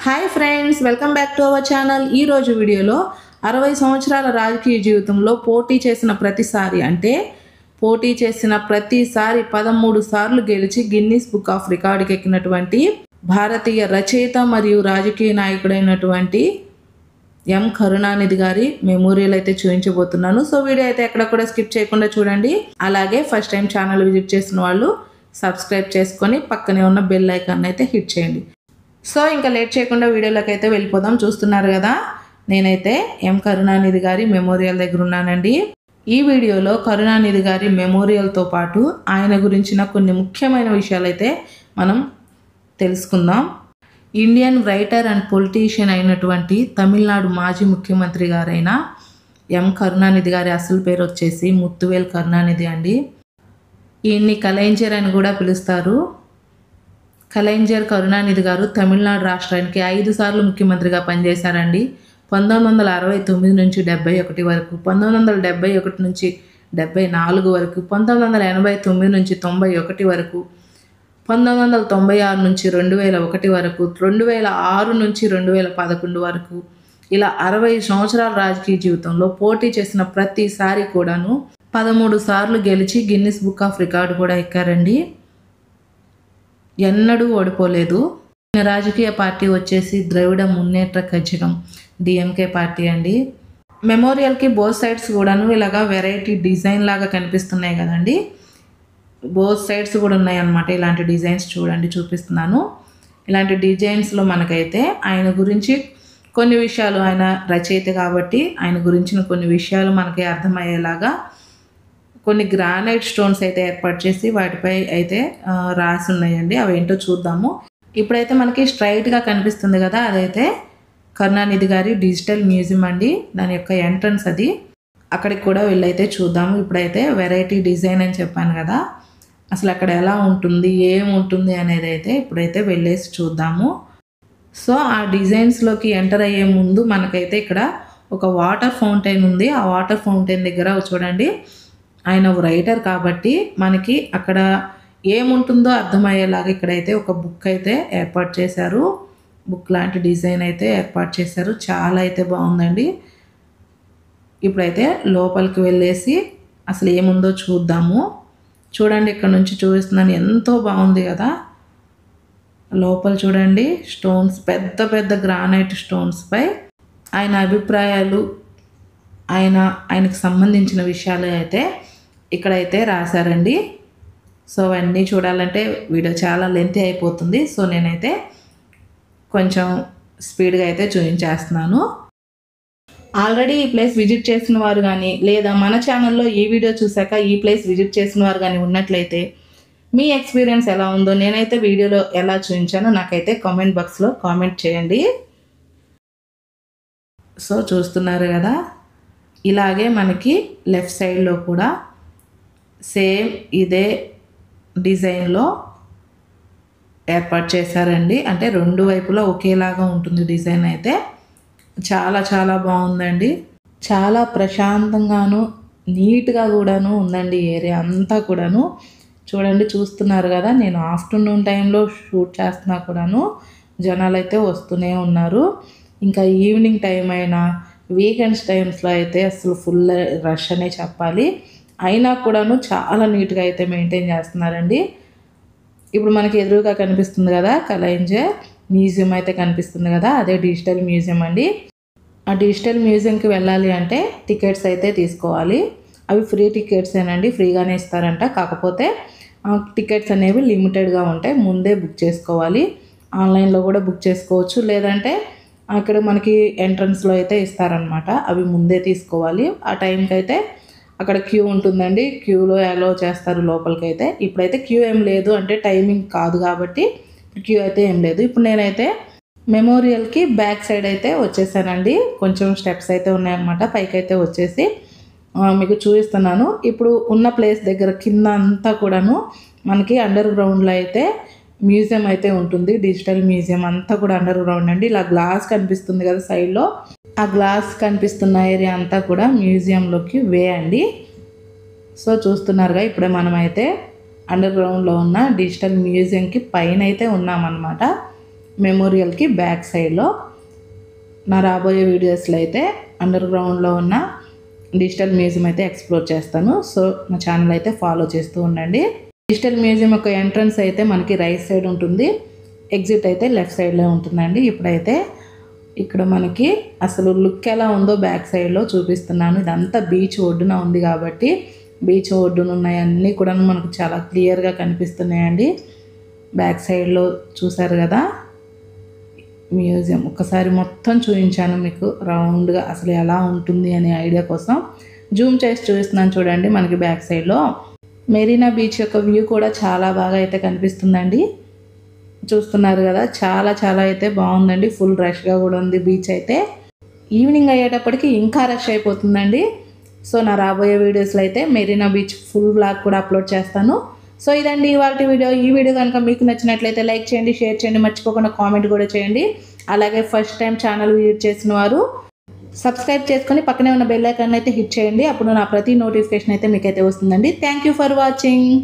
Hi friends, welcome back to our channel. ఈరోజు వీడియోలో 60 సంవత్సరాల రాజకీయ జీవితంలో పోటీ చేసిన ప్రతిసారి 13 సార్లు గెలిచి గిన్నిస్ బుక్ ఆఫ్ రికార్డుకి ఎక్కినటువంటి భారతీయ రచయిత మరియు రాజకీయ నాయకుడైనటువంటి ఎం కరుణానిధి గారి మెమోరియల్ అయితే చూపించబోతున్నాను. సో వీడియో అయితే ఎక్కడ కూడా స్కిప్ చేయకుండా చూడండి. అలాగే ఫస్ట్ టైం ఛానల్ విజిట్ చేసిన వాళ్ళు సబ్స్క్రైబ్ చేసుకొని పక్కనే ఉన్న బెల్ ఐకాన్ అయితే హిట్ చేయండి. సో ఇంకా లేట్ చేయకుండా వీడియోలోకి అయితే వెళ్ళిపోదాం. చూస్తున్నారు కదా, నేనైతే ఎం కరుణానిధి గారి మెమోరియల్ దగ్గర ఉన్నానండి. ఈ వీడియోలో కరుణానిధి గారి మెమోరియల్తో పాటు ఆయన గురించిన కొన్ని ముఖ్యమైన విషయాలు అయితే మనం తెలుసుకుందాం. ఇండియన్ రైటర్ అండ్ పొలిటీషియన్ అయినటువంటి తమిళనాడు మాజీ ముఖ్యమంత్రి గారైన ఎం కరుణానిధి గారి అసలు పేరు వచ్చేసి ముత్తువేల్ కరుణానిధి అండి. ఈయన్ని కలైంజర్ అని కూడా పిలుస్తారు. కలైంజర్ కరుణానిధి గారు తమిళనాడు రాష్ట్రానికి 5 సార్లు ముఖ్యమంత్రిగా పనిచేశారండి. 1969 నుంచి 71 వరకు, 1971 నుంచి 74 వరకు, 1989 నుంచి 91 వరకు, 1996 నుంచి 2001 వరకు, 2006 నుంచి 2011 వరకు, ఇలా 60 సంవత్సరాల రాజకీయ జీవితంలో పోటీ చేసిన ప్రతిసారి కూడాను 13 సార్లు గెలిచి గిన్నిస్ బుక్ ఆఫ్ రికార్డు కూడా ఎక్కారండి. ఎన్నడూ ఓడిపోలేదు. రాజకీయ పార్టీ వచ్చేసి ద్రవిడ మున్నేట్ర కజగం డిఎంకే పార్టీ అండి. మెమోరియల్కి బోత్ సైడ్స్ కూడాను ఇలాగా వెరైటీ డిజైన్ లాగా కనిపిస్తున్నాయి కదండి. బోత్ సైడ్స్ కూడా ఉన్నాయి అన్నమాట. ఇలాంటి డిజైన్స్ చూడండి, చూపిస్తున్నాను. ఇలాంటి డిజైన్స్లో మనకైతే ఆయన గురించి కొన్ని విషయాలు, ఆయన రచయిత కాబట్టి ఆయన గురించిన కొన్ని విషయాలు మనకి అర్థమయ్యేలాగా కొన్ని గ్రానైట్ స్టోన్స్ అయితే ఏర్పాటు చేసి వాటిపై అయితే రాసి ఉన్నాయండి. అవి ఏంటో చూద్దాము. ఇప్పుడైతే మనకి స్ట్రైట్గా కనిపిస్తుంది కదా, అదైతే కరుణానిధి గారి డిజిటల్ మ్యూజియం అండి. దాని యొక్క ఎంట్రన్స్ అది. అక్కడికి కూడా వెళ్ళైతే చూద్దాము. ఇప్పుడైతే వెరైటీ డిజైన్ అని చెప్పాను కదా, అసలు అక్కడ ఎలా ఉంటుంది, ఏముంటుంది అనేది అయితే ఇప్పుడైతే వెళ్ళేసి చూద్దాము. సో ఆ డిజైన్స్లోకి ఎంటర్ అయ్యే ముందు మనకైతే ఇక్కడ ఒక వాటర్ ఫౌంటైన్ ఉంది. ఆ వాటర్ ఫౌంటైన్ దగ్గర చూడండి, ఆయన రైటర్ కాబట్టి మనకి అక్కడ ఏముంటుందో అర్థమయ్యేలాగా ఇక్కడైతే ఒక బుక్ అయితే ఏర్పాటు చేశారు. బుక్ లాంటి డిజైన్ అయితే ఏర్పాటు చేశారు. చాలా అయితే బాగుందండి. ఇప్పుడైతే లోపలికి వెళ్ళేసి అసలు ఏముందో చూద్దాము. చూడండి, ఇక్కడ నుంచి చూపిస్తున్నాను. ఎంతో బాగుంది కదా. లోపల చూడండి, స్టోన్స్, పెద్ద పెద్ద గ్రానైట్ స్టోన్స్పై ఆయన అభిప్రాయాలు, ఆయనకు సంబంధించిన విషయాలు అయితే ఇక్కడైతే రాశారండి. సో అవన్నీ చూడాలంటే వీడియో చాలా లెంతీ అయిపోతుంది. సో నేనైతే కొంచెం స్పీడ్గా అయితే చూపించేస్తున్నాను. ఆల్రెడీ ఈ ప్లేస్ విజిట్ చేసిన వారు కానీ, లేదా మన ఛానల్లో ఈ వీడియో చూశాక ఈ ప్లేస్ విజిట్ చేసిన వారు కానీ ఉన్నట్లయితే మీ ఎక్స్పీరియన్స్ ఎలా ఉందో, నేనైతే వీడియోలో ఎలా చూపించానో నాకైతే కామెంట్ బాక్స్లో కామెంట్ చేయండి. సో చూస్తున్నారు కదా, ఇలాగే మనకి లెఫ్ట్ సైడ్లో కూడా సేమ్ ఇదే డిజైన్లో ఏర్పాటు చేశారండి. అంటే రెండు వైపులా ఒకేలాగా ఉంటుంది డిజైన్ అయితే. చాలా చాలా బాగుందండి. చాలా ప్రశాంతంగాను నీట్గా కూడాను ఉందండి ఏరియా అంతా కూడాను. చూడండి, చూస్తున్నారు కదా, నేను ఆఫ్టర్నూన్ టైంలో షూట్ చేస్తున్నా కూడాను జనాలు అయితే వస్తూనే ఉన్నారు. ఇంకా ఈవినింగ్ టైం అయినా వీకెండ్స్ టైమ్స్లో అయితే అసలు ఫుల్ రష్ అనే చెప్పాలి. అయినా కూడాను చాలా నీట్గా అయితే మెయింటైన్ చేస్తున్నారండి. ఇప్పుడు మనకి ఎదురుగా కనిపిస్తుంది కదా కలైంజర్ మ్యూజియం అయితే కనిపిస్తుంది కదా, అదే డిజిటల్ మ్యూజియం అండి. ఆ డిజిటల్ మ్యూజియంకి వెళ్ళాలి అంటే టికెట్స్ అయితే తీసుకోవాలి. అవి ఫ్రీ టికెట్సేనండి, ఫ్రీగానే ఇస్తారంట. కాకపోతే టికెట్స్ అనేవి లిమిటెడ్గా ఉంటాయి, ముందే బుక్ చేసుకోవాలి. ఆన్లైన్లో కూడా బుక్ చేసుకోవచ్చు, లేదంటే అక్కడ మనకి ఎంట్రన్స్లో అయితే ఇస్తారనమాట. అవి ముందే తీసుకోవాలి. ఆ టైంకి అయితే అక్కడ క్యూ ఉంటుందండి, క్యూలో అలో చేస్తారు లోపలికైతే. ఇప్పుడైతే క్యూ ఏం లేదు, అంటే టైమింగ్ కాదు కాబట్టి క్యూ అయితే ఏం లేదు. ఇప్పుడు నేనైతే మెమోరియల్కి బ్యాక్ సైడ్ అయితే వచ్చేసానండి. కొంచెం స్టెప్స్ అయితే ఉన్నాయన్నమాట. పైకి అయితే వచ్చేసి మీకు చూపిస్తున్నాను. ఇప్పుడు ఉన్న ప్లేస్ దగ్గర కింద అంతా కూడాను మనకి అండర్ గ్రౌండ్లో అయితే మ్యూజియం అయితే ఉంటుంది. డిజిటల్ మ్యూజియం అంతా కూడా అండర్ గ్రౌండ్ అండి. ఇలా గ్లాస్ కనిపిస్తుంది కదా సైడ్లో, ఆ గ్లాస్ కనిపిస్తున్న ఏరియా అంతా కూడా మ్యూజియంలోకి వే అండి. సో చూస్తున్నారుగా, ఇప్పుడే మనమైతే అండర్ గ్రౌండ్లో ఉన్న డిజిటల్ మ్యూజియంకి పైన అయితే ఉన్నామన్నమాట. మెమోరియల్కి బ్యాక్ సైడ్లో. నా రాబోయే వీడియోస్లో అయితే అండర్ గ్రౌండ్లో ఉన్న డిజిటల్ మ్యూజియం అయితే ఎక్స్ప్లోర్ చేస్తాను. సో నా ఛానల్ అయితే ఫాలో చేస్తూ ఉండండి. డిజిటల్ మ్యూజియం యొక్క ఎంట్రన్స్ అయితే మనకి రైట్ సైడ్ ఉంటుంది, ఎగ్జిట్ అయితే లెఫ్ట్ సైడ్లో ఉంటుందండి. ఇప్పుడైతే ఇక్కడ మనకి అసలు లుక్ ఎలా ఉందో బ్యాక్ సైడ్లో చూపిస్తున్నాను. ఇదంతా బీచ్ ఒడ్డున ఉంది కాబట్టి బీచ్ ఒడ్డున ఉన్నాయన్నీ కూడా మనకు చాలా క్లియర్గా కనిపిస్తున్నాయండి. బ్యాక్ సైడ్లో చూసారు కదా మ్యూజియం. ఒకసారి మొత్తం చూపించాను మీకు రౌండ్గా అసలు ఎలా ఉంటుంది అనే ఐడియా కోసం జూమ్ చేసి చూపిస్తున్నాను చూడండి. మనకి బ్యాక్ సైడ్లో మెరీనా బీచ్ యొక్క వ్యూ కూడా చాలా బాగా అయితే కనిపిస్తుందండి. చూస్తున్నారు కదా చాలా చాలా అయితే బాగుందండి. ఫుల్ రష్గా కూడా ఉంది బీచ్ అయితే. ఈవినింగ్ అయ్యేటప్పటికి ఇంకా రష్ అయిపోతుందండి. సో నా రాబోయే వీడియోస్లో అయితే మెరీనా బీచ్ ఫుల్ వ్లాగ్ కూడా అప్లోడ్ చేస్తాను. సో ఇదండి ఇవాల్టి వీడియో. ఈ వీడియో కనుక మీకు నచ్చినట్లయితే లైక్ చేయండి, షేర్ చేయండి, మర్చిపోకుండా కామెంట్ కూడా చేయండి. అలాగే ఫస్ట్ టైం ఛానల్ విజిట్ చేసిన వారు సబ్స్క్రైబ్ చేసుకొని పక్కనే ఉన్న బెల్ ఐకాన్ అయితే హిట్ చేయండి. అప్పుడు నా ప్రతి నోటిఫికేషన్ అయితే మీకైతే వస్తుందండి. Thank you for watching.